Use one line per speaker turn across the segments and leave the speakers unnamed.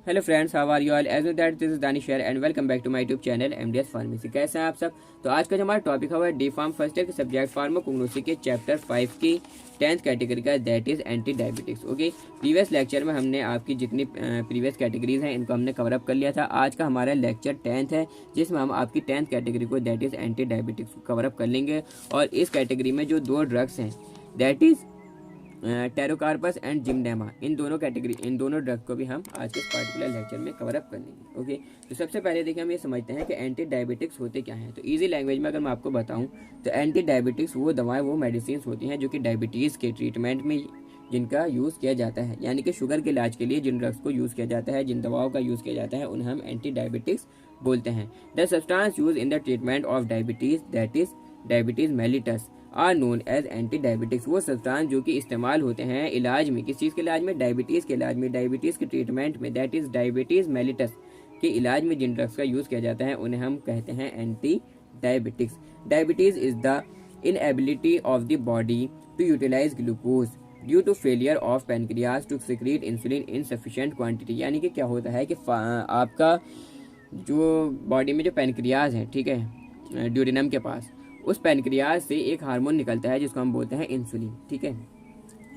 Hello friends, how are you all? As that this is Danish and welcome back to my YouTube channel MDS pharmacy. कैसे हैं आप सब? तो आज का जो हमारा टॉपिक है डी फार्म फर्स्ट ईयर के सब्जेक्ट फार्माकोग्नोसी के चैप्टर 5 की 10th कैटेगरी का, that is anti diabetics. Okay, previous lecture में हमने आपकी जितनी प्रीवियस कैटेगरीज हैं इनको हमने कवर अप कर लिया था। आज का हमारा लेक्चर 10th है जिसमें हम आपकी 10th कैटेगरी को, दैट इज एंटी डायबिटिक्स, को कवर अप कर लेंगे। और इस कैटेगरी में जो दो ड्रग्स हैं, दैट इज टेरोकार्पस एंड जिमडेमा, इन दोनों ड्रग को भी हम आज के पार्टिकुलर लेक्चर में कवर अप कर लेंगे। ओके, तो सबसे पहले देखिए हम ये समझते हैं कि एंटी डायबिटिक्स होते क्या हैं। तो इजी लैंग्वेज में अगर मैं आपको बताऊं तो एंटी डायबिटिक्स वो दवाएं, वो मेडिसिन होती हैं जो कि डायबिटीज़ के ट्रीटमेंट में जिनका यूज़ किया जाता है, यानी कि शुगर के इलाज के लिए जिन ड्रग्स को यूज़ किया जाता है, जिन दवाओं का यूज़ किया जाता है, उन्हें हम एंटी डायबिटिक्स बोलते हैं। The substance use in the treatment of diabetes, that is diabetes mellitus, are known as anti diabetics. वो सब्सटेंस जो कि इस्तेमाल होते हैं इलाज में, किस चीज़ के इलाज में? डायबिटीज़ के इलाज में, डायबिटीज़ के ट्रीटमेंट में, दैट इज डायबिटीज़ मेलिटस के इलाज में जिन ड्रग्स का यूज़ किया जाता है उन्हें हम कहते हैं anti diabetics. Diabetes is the inability of the body to utilise glucose due to failure of pancreas to secrete insulin insufficient quantity. यानी कि क्या होता है कि आपका जो बॉडी में जो पेनक्रियाज है, ठीक है, ड्यूडेनम के पास, उस पेनक्रियाज से एक हार्मोन निकलता है जिसको हम बोलते हैं इंसुलिन। ठीक है,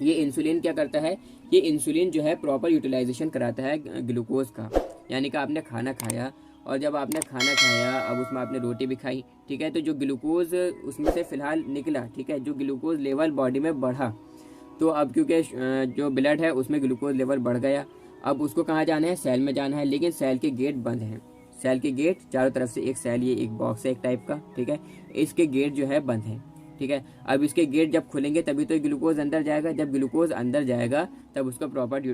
ये इंसुलिन क्या करता है? ये इंसुलिन जो है प्रॉपर यूटिलाइजेशन कराता है ग्लूकोज का। यानी कि आपने खाना खाया, और जब आपने खाना खाया अब उसमें आपने रोटी भी खाई, ठीक है, तो जो ग्लूकोज उसमें से फिलहाल निकला, ठीक है, जो ग्लूकोज लेवल बॉडी में बढ़ा, तो अब क्योंकि जो ब्लड है उसमें ग्लूकोज लेवल बढ़ गया, अब उसको कहाँ जाना है? सेल में जाना है। लेकिन सेल के गेट बंद हैं, सेल के गेट चारों तरफ से, एक सेल ये एक बॉक्स है एक टाइप का, ठीक है, इसके गेट जो है बंद है। ठीक है, अब इसके गेट जब खुलेंगे तभी तो ग्लूकोज अंदर जाएगा। जब ग्लूकोज अंदर जाएगा तब उसका प्रॉपर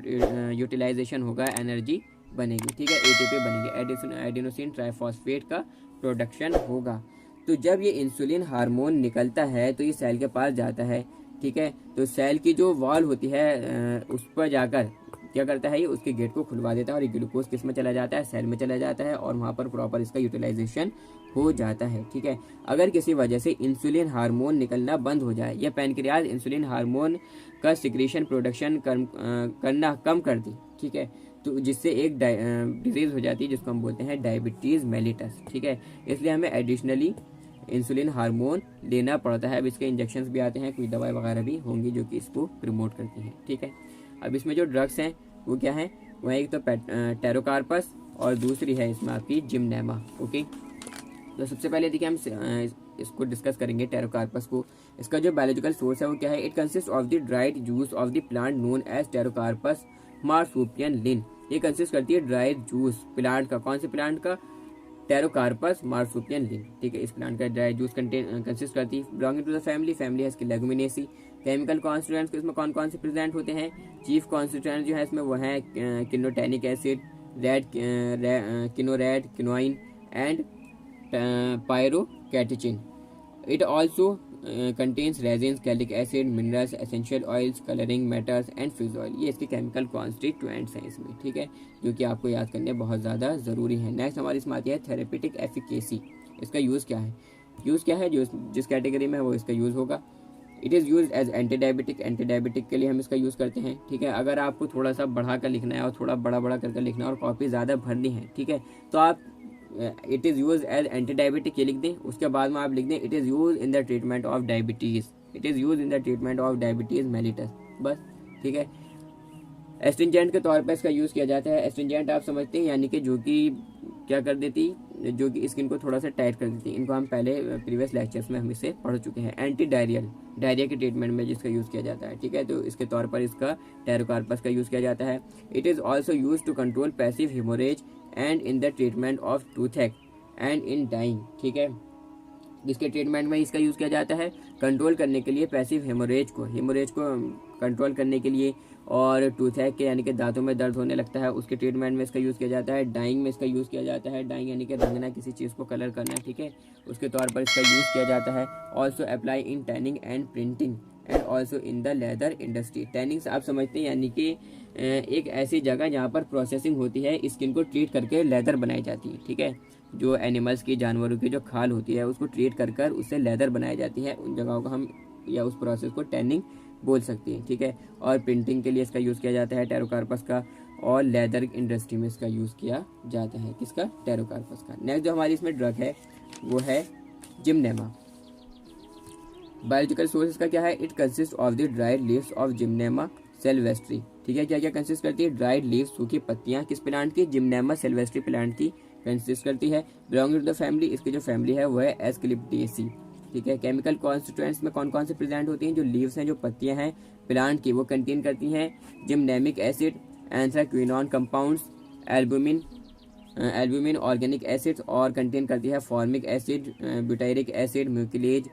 यूटिलाइजेशन होगा, एनर्जी बनेगी, ठीक है, एटीपी बनेगी, एडेनोसिन ट्राइफॉस्फेट का प्रोडक्शन होगा। तो जब ये इंसुलिन हार्मोन निकलता है तो ये सेल के पास जाता है, ठीक है, तो सेल की जो वॉल होती है उस पर जाकर क्या करता है, ये उसके गेट को खुलवा देता है और ये ग्लूकोज किस में चला जाता है? सेल में चला जाता है, और वहाँ पर प्रॉपर इसका यूटिलाइजेशन हो जाता है। ठीक है, अगर किसी वजह से इंसुलिन हार्मोन निकलना बंद हो जाए या पैनक्रियाज इंसुलिन हार्मोन का सिक्रीशन प्रोडक्शन करना कम कर दी, ठीक है, तो जिससे एक डिजीज हो जाती है जिसको हम बोलते हैं डायबिटीज़ मेलिटस। ठीक है, इसलिए हमें एडिशनली इंसुलिन हार्मोन लेना पड़ता है। अब इसके इंजेक्शंस भी आते हैं, कोई दवाई वगैरह भी होंगी जो कि इसको प्रमोट करती हैं। ठीक है, अब इसमें जो ड्रग्स हैं वो क्या है? वह एक तो टेरोकार्पस और दूसरी है इसमें आपकी जिमडेमा। ओके, तो सबसे पहले देखिए हम इसको डिस्कस करेंगे टेरोकार्पस को। इसका जो बायोलॉजिकल सोर्स है वो क्या है? It consist of the dried juice of the plant known as pterocarpus marsupium linn. ये कंसिस्ट करती है ड्राइड जूस प्लांट का। कौन से प्लांट का? टेरोकार्पस मार्सुपियन लिन। ठीक है, इस प्लांट का ड्राई जूस कंसिस्ट करती है। बिलोंगिंग टू द फैमिली है इसकी लेगुमिनेसी। केमिकल कॉन्स्टिट्यूएंट्स इसमें कौन कौन से प्रेजेंट होते हैं? चीफ कॉन्स्टिट्यूएंट जो है इसमें वो है kinotannic acid, kinored, kinoin and pyrocatechin. It also contains resins, gallic acid, minerals, essential oils, colouring matters and fuse oil. ये इसके केमिकल कॉन्स्टिट्यूएंट्स हैं इसमें, ठीक है, जो कि आपको याद करने बहुत ज़्यादा ज़रूरी है। नेक्स्ट हमारी इसमें आती है थेरेपेटिक एफिकेसी। इसका यूज़ क्या है? जो जिस कैटेगरी में है वो इसका यूज़ होगा। It is use as anti diabetic के लिए हम इसका यूज़ करते हैं। ठीक है, अगर आपको थोड़ा सा बढ़ा कर लिखना है और थोड़ा बड़ा बड़ा करके लिखना है और कॉपी ज़्यादा भरनी है, ठीक है, तो आप it is use as anti diabetic ये लिख दें। उसके बाद में आप लिख दें it is use in the treatment of diabetes, it is use in the treatment of diabetes mellitus, बस। ठीक है, एस्ट्रिंजेंट के तौर पर इसका यूज़ किया जाता है। एस्ट्रिंजेंट आप समझते हैं, यानी कि जो कि क्या कर देती, जो कि स्किन को थोड़ा सा टाइट कर देती। इनको हम पहले प्रीवियस लेक्चर्स में हम इसे पढ़ चुके हैं। एंटी डायरिया के ट्रीटमेंट में जिसका यूज़ किया जाता है, ठीक है, तो इसके तौर पर इसका टेरोकार्पस का यूज़ किया जाता है। It is also use to control passive haemorrhage and in the treatment of toothache and in dyeing. ठीक है, जिसके ट्रीटमेंट में इसका यूज़ किया जाता है कंट्रोल करने के लिए पैसिव हेमोरेज को कंट्रोल करने के लिए, और टूथेक के यानी कि दांतों में दर्द होने लगता है उसके ट्रीटमेंट में इसका यूज़ किया जाता है। डाइंग में इसका यूज़ किया जाता है। डाइंग यानी कि रंगना, किसी चीज़ को कलर करना, ठीक है, उसके तौर पर इसका यूज़ किया जाता है। Also apply in tanning and printing and also in the leather industry. Tanning आप समझते हैं, यानी कि एक ऐसी जगह जहाँ पर प्रोसेसिंग होती है, स्किन को ट्रीट करके लेदर बनाई जाती है। ठीक है, जो एनिमल्स की, जानवरों की जो खाल होती है उसको ट्रीट कर उससे लेदर बनाई जाती है। उन जगहों को हम या उस प्रोसेस को टैनिंग बोल सकती है। ठीक है, और प्रिंटिंग के लिए इसका यूज़ किया जाता है टेरोकार्पस का। और लेदर इंडस्ट्री में इसका यूज़ किया जाता है। किसका? टेरोकार्पस का। नेक्स्ट जो हमारी इसमें ड्रग है वो है जिम्नेमा। बायोलॉजिकल सोर्स इसका क्या है? It consist of the dried leaves of Gymnema Silvestri. ठीक है, क्या क्या कंसिस्ट करती है? ड्राइड लीव्स, सूखी पत्तियां, किस प्लांट की? जिम्नेमा सिल्वेस्ट्री प्लांट की कंसिस्ट करती है। बिलोंगिंग टू द फैमिली, इसकी जो फैमिली है वो है एस्क्लेपिटेसी। ठीक है, केमिकल कॉन्स्टिट्यूएंट्स में कौन कौन से प्रेजेंट होती हैं? जो लीव्स हैं, जो पत्तियां हैं प्लांट की, वो कंटेन करती हैं gymnemic acid, anthraquinone compounds, albumin organic acids, और कंटेन करती है formic acid, butyric acid, mucilage,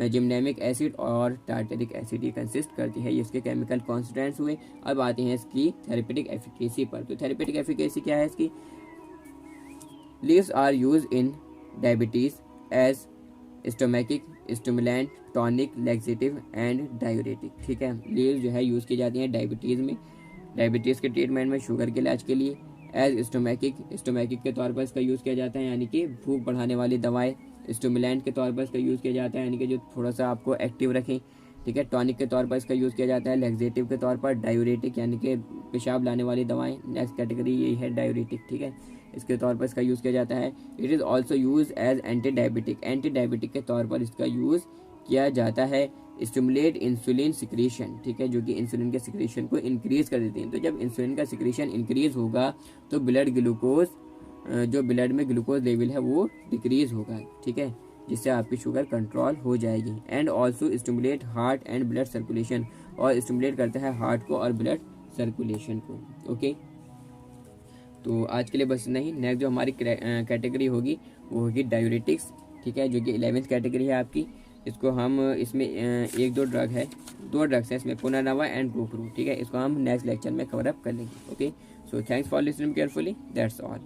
gymnemic acid और टार्टरिक एसिड, ये कंसिस्ट करती है। ये इसके केमिकल कॉन्स्टिट्यूएंट्स हुए। अब आते हैं इसकी थेरेपेटिक एफिकेसी पर। तो थेरेपेटिक एफिकेसी क्या है इसकी? Leaves are use in diabetes as stomachic stimulant, tonic, laxative and diuretic. ठीक है, लीव्स जो है यूज़ की जाती हैं डायबिटीज़ में, डायबिटीज़ के ट्रीटमेंट में, शुगर के इलाज के लिए। एज स्टोमैकिक के तौर पर इसका यूज़ किया जाता है, यानी कि भूख बढ़ाने वाली दवाएं। स्टिमुलेंट के तौर पर इसका यूज़ किया जाता है, यानी कि जो थोड़ा सा आपको एक्टिव रखें। ठीक है, टॉनिक के तौर पर इसका यूज़ किया जाता है। लैक्सेटिव के तौर पर डायूरेटिक, यानी कि पेशाब लाने वाली दवाएं। नेक्स्ट कैटेगरी यही है डायूरेटिक। ठीक है, इसके तौर पर इसका यूज़ किया जाता है। It is also use as anti diabetic के तौर पर इसका यूज़ किया जाता है। Stimulate insulin secretion. ठीक है, जो कि इंसुलिन के सिक्रीशन को इंक्रीज कर देती हैं। तो जब इंसुलिन का सिक्रीशन इंक्रीज होगा तो ब्लड ग्लूकोज, जो ब्लड में ग्लूकोज लेवल है वो डिक्रीज होगा। ठीक है, जिससे आपकी शुगर कंट्रोल हो जाएगी। And also stimulate heart and blood circulation, और स्टिमुलेट करता है हार्ट को और ब्लड सर्कुलेशन को। ओके, तो आज के लिए बस नहीं। नेक्स्ट जो हमारी कैटेगरी होगी वो होगी डायूरेटिक्स। ठीक है, जो कि 11th कैटेगरी है आपकी। इसको हम इसमें एक दो ड्रग्स हैं इसमें, पुनर्नवा एंड गोफ्रू। ठीक है, इसको हम नेक्स्ट लेक्चर में कवर अप कर लेंगे। Okay, so thanks for listening carefully, that's all.